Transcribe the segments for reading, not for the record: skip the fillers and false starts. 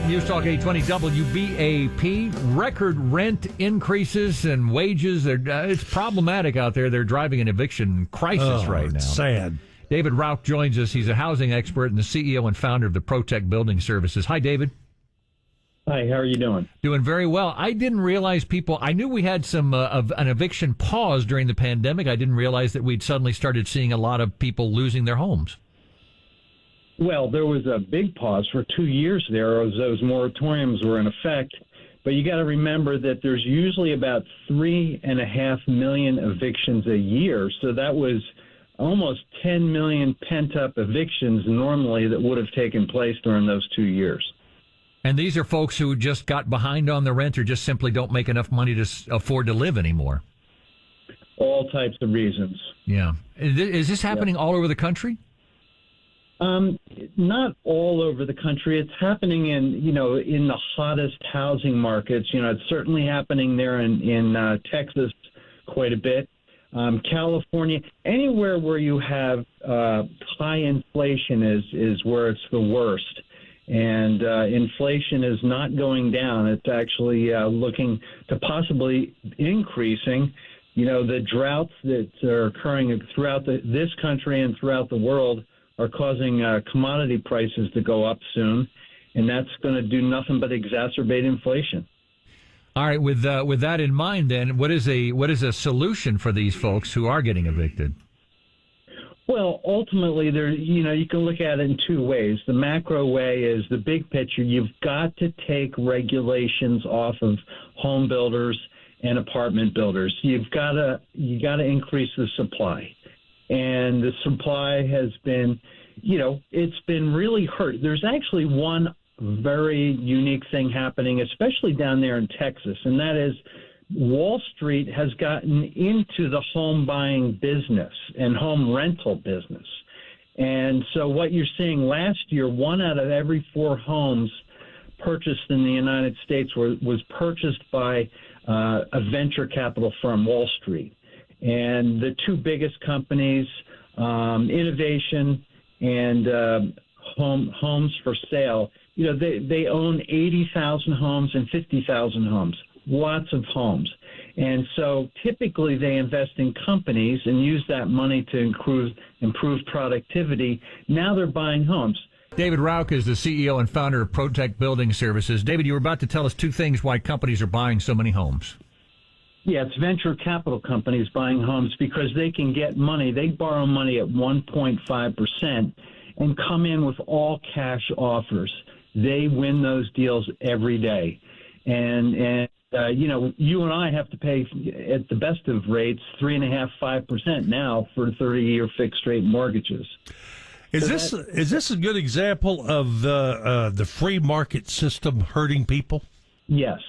News Talk 820 WBAP. Record rent increases and wages. It's problematic out there. They're driving an eviction crisis right now. It's sad. David Rauch joins us. He's a housing expert and the CEO and founder of the ProTec Building Services. Hi, David. Hi, how are you doing? Doing very well. I didn't realize I knew we had some of an eviction pause during the pandemic. I didn't realize that we'd suddenly started seeing a lot of people losing their homes. Well, there was a big pause for 2 years there as those moratoriums were in effect. But you got to remember that there's usually about 3.5 million evictions a year. So that was almost 10 million pent-up evictions normally that would have taken place during those 2 years. And these are folks who just got behind on the rent or just simply don't make enough money to afford to live anymore. All types of reasons. Yeah. Is this happening all over the country? Not all over the country. It's happening in the hottest housing markets. It's certainly happening there in Texas quite a bit. California, anywhere where you have high inflation is where it's the worst. And inflation is not going down. It's actually looking to possibly increasing. The droughts that are occurring throughout this country and throughout the world are causing commodity prices to go up soon, and that's going to do nothing but exacerbate inflation. All right, with that in mind, then, what is a solution for these folks who are getting evicted? Well, ultimately, you can look at it in two ways. The macro way is the big picture. You've got to take regulations off of home builders and apartment builders. You got to increase the supply. And the supply has been, it's been really hurt. There's actually one very unique thing happening, especially down there in Texas, and that is Wall Street has gotten into the home buying business and home rental business. And so what you're seeing last year, 1 out of every 4 homes purchased in the United States was purchased by a venture capital firm, Wall Street. And the two biggest companies, Innovation and Homes for Sale, they own 80,000 homes and 50,000 homes, lots of homes. And so typically they invest in companies and use that money to improve productivity. Now they're buying homes. David Rauch is the CEO and founder of ProTec Building Services. David, you were about to tell us 2 things why companies are buying so many homes. Yeah, it's venture capital companies buying homes because they can get money. They borrow money at 1.5% and come in with all cash offers. They win those deals every day. And you and I have to pay at the best of rates 3.5-5% now for 30-year fixed rate mortgages. Is this a good example of the free market system hurting people? Yes.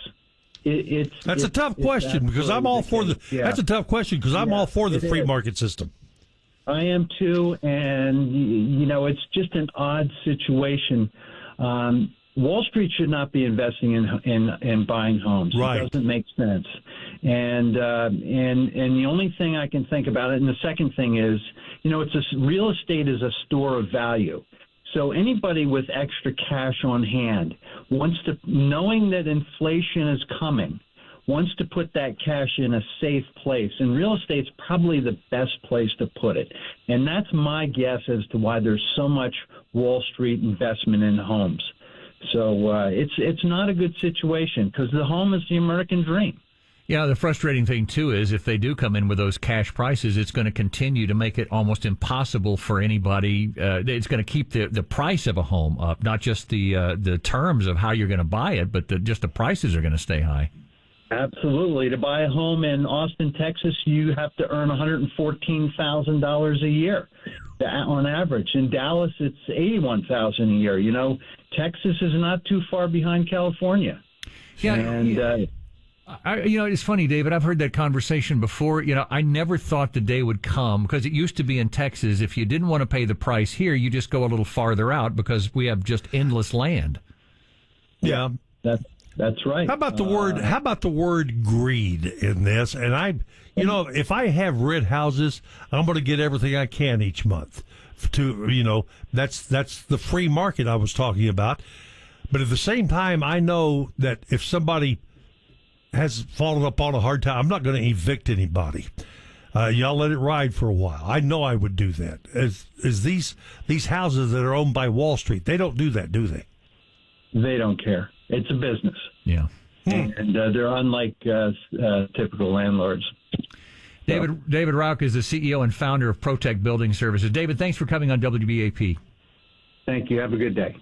That's a tough question because I'm all for the. Yeah. That's a tough question because I'm all for the free market system. I am too, and it's just an odd situation. Wall Street should not be investing in buying homes. Right. It doesn't make sense. And the only thing I can think about it, and the second thing is, real estate is a store of value. So anybody with extra cash on hand knowing that inflation is coming, wants to put that cash in a safe place. And real estate's probably the best place to put it. And that's my guess as to why there's so much Wall Street investment in homes. So it's not a good situation because the home is the American dream. Yeah, the frustrating thing, too, is if they do come in with those cash prices, it's going to continue to make it almost impossible for anybody. It's going to keep the price of a home up, not just the terms of how you're going to buy it, but just the prices are going to stay high. Absolutely. To buy a home in Austin, Texas, you have to earn $114,000 a year on average. In Dallas, it's $81,000 a year. Texas is not too far behind California. Yeah, and it's funny, David. I've heard that conversation before. I never thought the day would come because it used to be in Texas. If you didn't want to pay the price here, you just go a little farther out because we have just endless land. Yeah, that's right. How about the word greed in this? And if I have rent houses, I'm going to get everything I can each month. That's the free market I was talking about. But at the same time, I know that if somebody has fallen upon a hard time, I'm not going to evict anybody. Y'all let it ride for a while. I know I would do that. As these houses that are owned by Wall Street, they don't do that, do they? They don't care. It's a business. Yeah. And they're unlike typical landlords. David Rauch is the CEO and founder of ProTec Building Services. David, thanks for coming on WBAP. Thank you. Have a good day.